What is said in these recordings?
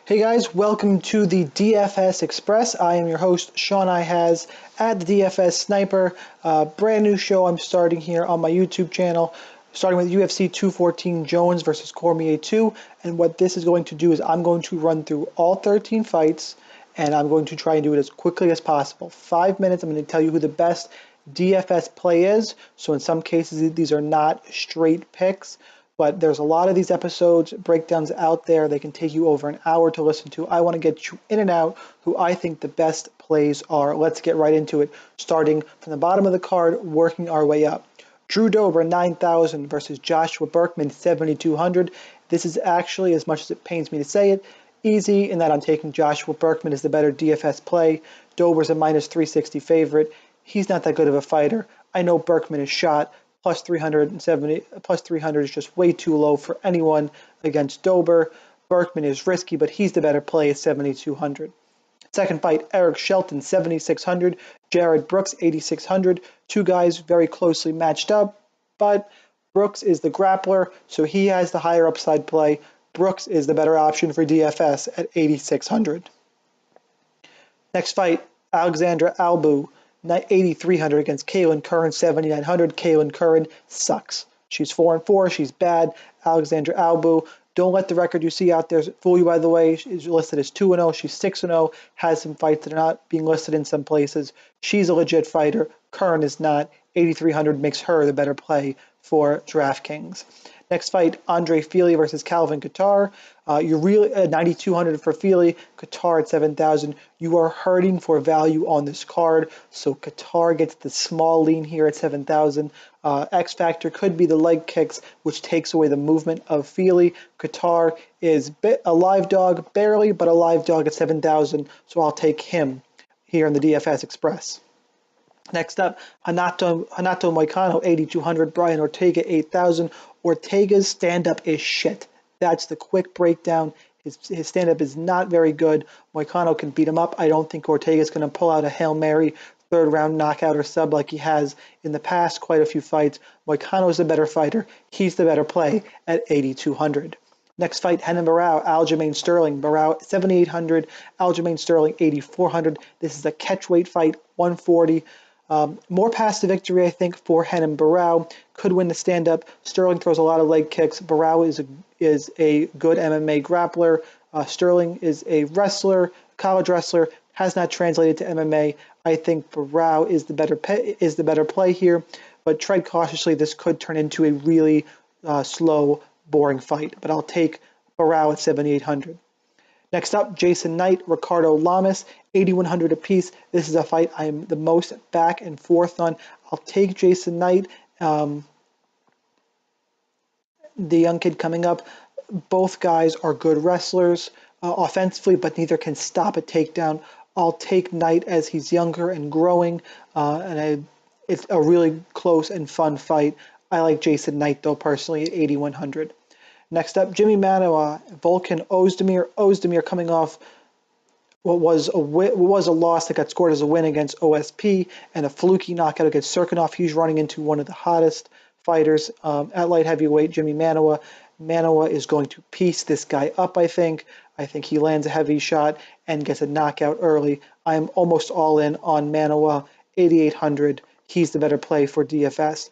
Hey guys, welcome to the DFS Express. I am your host, Sean Ihaz at the DFS Sniper. Brand new show I'm starting here on my YouTube channel, starting with UFC 214 Jones versus Cormier 2. And what this is going to do is I'm going to run through all 13 fights, and I'm going to try and do it as quickly as possible. 5 minutes, I'm going to tell you who the best DFS play is. So in some cases, these are not straight picks. But there's a lot of these episodes, breakdowns out there. They can take you over an hour to listen to. I want to get you in and out who I think the best plays are. Let's get right into it, starting from the bottom of the card, working our way up. Drew Dober, 9,000 versus Joshua Berkman, 7,200. This is actually, as much as it pains me to say it, easy in that I'm taking Joshua Berkman as the better DFS play. Dober's a minus 360 favorite. He's not that good of a fighter. I know Berkman is shot. Plus 370, plus 300 is just way too low for anyone against Dober. Berkman is risky, but he's the better play at 7,200. Second fight, Eric Shelton, 7,600. Jared Brooks, 8,600. Two guys very closely matched up, but Brooks is the grappler, so he has the higher upside play. Brooks is the better option for DFS at 8,600. Next fight, Alexandra Albu, 8,300 against Kaylin Curran, 7,900. Kaylin Curran sucks. She's 4-4. She's bad. Alexandra Albu, don't let the record you see out there fool you, by the way. She's listed as 2-0. She's 6-0. Has some fights that are not being listed in some places. She's a legit fighter. Curran is not. 8,300 makes her the better play for DraftKings. Next fight, Andre Fili versus Calvin Kattar. You're really at 9,200 for Fili, Kattar at 7,000. You are hurting for value on this card, so Kattar gets the small lean here at 7,000. X factor could be the leg kicks, which takes away the movement of Fili. Kattar is a live dog, barely, but a live dog at 7,000, so I'll take him here in the DFS Express. Next up, Hanato Moicano, 8,200. Brian Ortega, 8,000. Ortega's stand-up is shit. That's the quick breakdown. His stand-up is not very good. Moicano can beat him up. I don't think Ortega's going to pull out a Hail Mary third-round knockout or sub like he has in the past quite a few fights. Moicano's the better fighter. He's the better play at 8,200. Next fight, Renan Barão, Aljamain Sterling. Barão, 7,800. Aljamain Sterling, 8,400. This is a catchweight fight, 140. More past the victory, I think, for Renan Barão. Could win the stand-up. Sterling throws a lot of leg kicks. Barão is a good MMA grappler. Sterling is a wrestler, college wrestler, has not translated to MMA. I think Barão is the better play here, but tread cautiously. This could turn into a really slow, boring fight. But I'll take Barão at 7,800. Next up, Jason Knight, Ricardo Lamas, 8,100 apiece. This is a fight I'm the most back and forth on. I'll take Jason Knight, the young kid coming up. Both guys are good wrestlers offensively, but neither can stop a takedown. I'll take Knight as he's younger and growing, it's a really close and fun fight. I like Jason Knight, though, personally, at 8,100. Next up, Jimmy Manuwa, Volkan Ozdemir. Ozdemir coming off what was a loss that got scored as a win against OSP and a fluky knockout against Serkinov. He's running into one of the hottest fighters at light heavyweight, Jimmy Manuwa. Manuwa is going to piece this guy up, I think. I think he lands a heavy shot and gets a knockout early. I am almost all in on Manuwa, 8,800. He's the better play for DFS.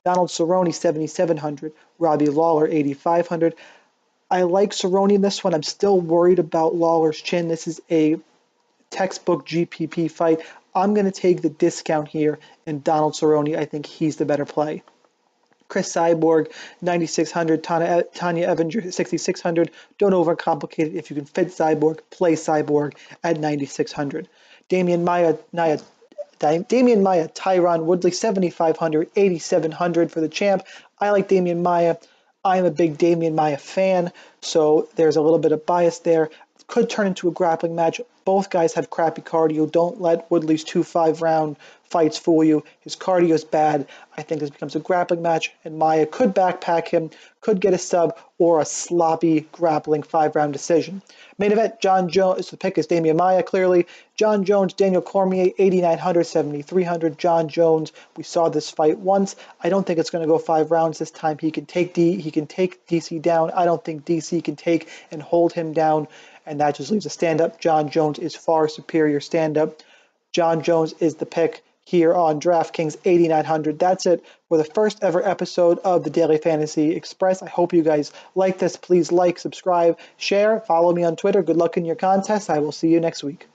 Donald Cerrone, 7,700. Robbie Lawler, 8,500. I like Cerrone in this one. I'm still worried about Lawler's chin. This is a textbook GPP fight. I'm going to take the discount here in Donald Cerrone. I think he's the better play. Chris Cyborg, 9,600. Tanya Evinger, 6,600. Don't overcomplicate it. If you can fit Cyborg, play Cyborg at 9,600. Damian Maia, Tyron Woodley, 7,500, 8,700 for the champ. I like Damian Maia. I'm a big Damian Maia fan, so there's a little bit of bias there. Could turn into a grappling match. Both guys have crappy cardio. Don't let Woodley's 2 5-round fights fool you. His cardio is bad. I think this becomes a grappling match, and Maia could backpack him, could get a sub, or a sloppy grappling 5-round decision. Main event, John Jones, the pick is Damian Maia, clearly. John Jones, Daniel Cormier, 8,900, 7,300. John Jones, we saw this fight once. I don't think it's going to go 5 rounds this time. He can take DC down. I don't think DC can take and hold him down, and that just leaves a stand-up. John Jones is far superior stand-up. John Jones is the pick here on DraftKings, 8,900. That's it for the first ever episode of the Daily Fantasy Express. I hope you guys like this. Please like, subscribe, share, follow me on Twitter. Good luck in your contest. I will see you next week.